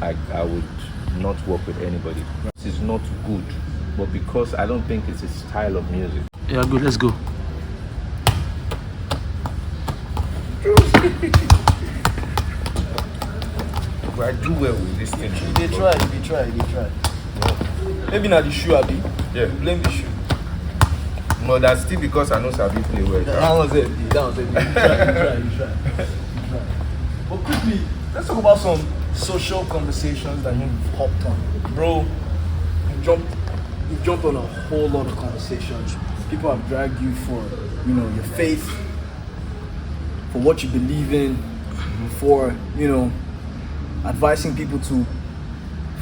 I would not work with anybody. This is not good, but because I don't think it's a style of music. Yeah, good. Let's go. I do well with this thing. They try. Yeah. Maybe not the shoe, Abi. Yeah. Blame the shoe. No, that's still because I know Sabi play well. That was it. You try. But quickly, let's talk about some social conversations that you've hopped on. Bro, you've jumped on a whole lot of conversations. People have dragged you for, your faith, for what you believe in, for, advising people to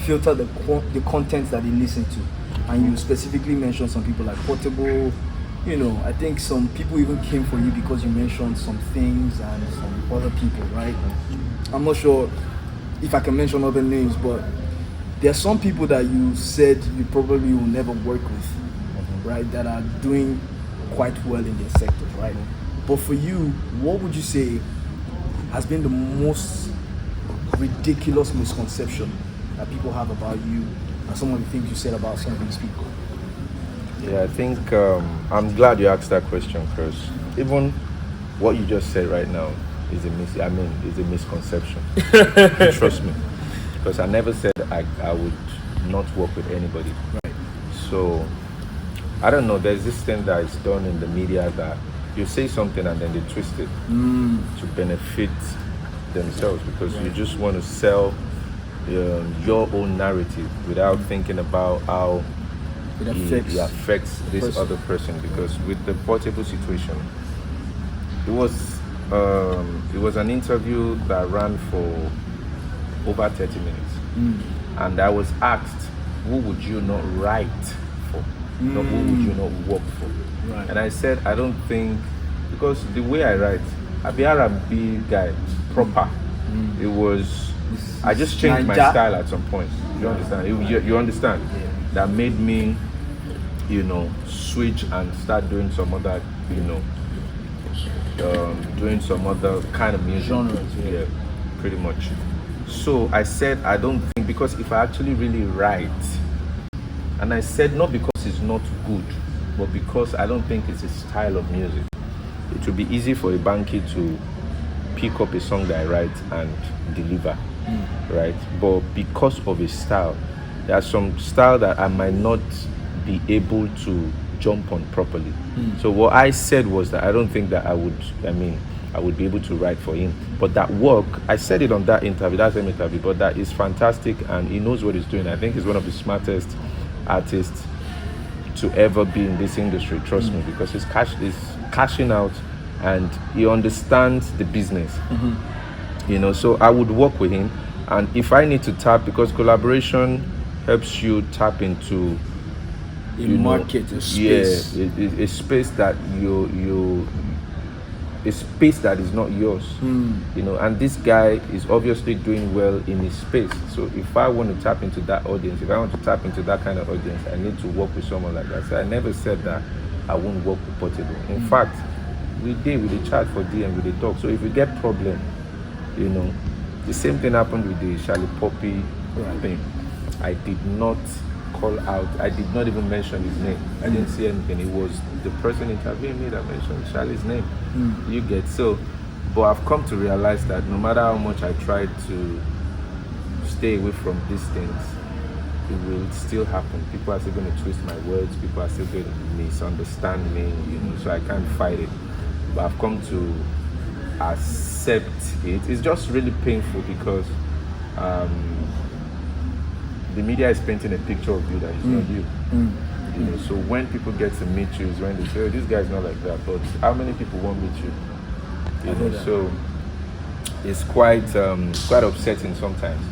filter the content that they listen to. And you specifically mentioned some people like Portable. I think some people even came for you because you mentioned some things and some other people, right? I'm not sure if I can mention other names, but there are some people that you said you probably will never work with, right? That are doing quite well in their sectors, right? But for you, what would you say has been the most ridiculous misconception that people have about you and some of the things you said about some of these people? Yeah, I think I'm glad you asked that question, because even what you just said right now is a misconception. Trust me, because I never said I would not work with anybody. Right. So I don't know. There's this thing that is done in the media that you say something and then they twist it to benefit themselves, because you just want to sell your own narrative without thinking about how it affects this other person. Because with the Portable situation, it was an interview that ran for over 30 minutes, and I was asked, who would you not write for? Who would you not work for? Right. And I said, I don't think, because the way I write, I be R&B guy proper. It was, I just changed my style at some point. You understand? You understand? Yeah. That made me, switch and start doing some other, doing some other kind of music. Genres, yeah. Pretty much. So I said, I don't think, because if I actually really write, and I said not because it's not good, but because I don't think it's a style of music. It would be easy for a banky to pick up a song that I write and deliver, right? But because of a style, there's some style that I might not be able to jump on properly. So what I said was that I don't think that I would be able to write for him. But that work, I said it on that same interview, but that is fantastic and he knows what he's doing. I think he's one of the smartest artists to ever be in this industry, trust me, because he's cashing out and he understands the business. So I would work with him, and if I need to tap, because collaboration helps you tap into market, a space. Yeah, a space that a space that is not yours. And this guy is obviously doing well in his space. So if I want to tap into that audience, if I want to tap into that kind of audience, I need to work with someone like that. So I never said that I won't work with Portable. In fact, we chat for DM, we talk. So if we get problem, the same thing happened with the Charlie Poppy thing. I did not call out, I did not even mention his name. I didn't see anything. It was the person interviewing me that mentioned Charlie's name. You get so. But I've come to realize that no matter how much I try to stay away from these things, it will still happen. People are still going to twist my words. People are still going to misunderstand me. So I can't fight it. But I've come to accept it. It's just really painful because the media is painting a picture of you that is not you. So when people get to meet you is when they say, oh, this guy's not like that. But how many people won't meet you? So it's quite upsetting sometimes.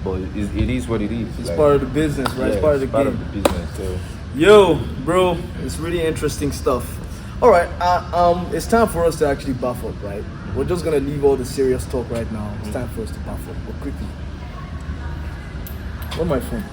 But it is what it is. It's part of the business, right? Yeah, it's part of the part game. of the business. So. Yo, bro, it's really interesting stuff. All right, it's time for us to actually buff up, right? We're just gonna leave all the serious talk right now. It's time for us to buff up, but quickly. Where's my phone?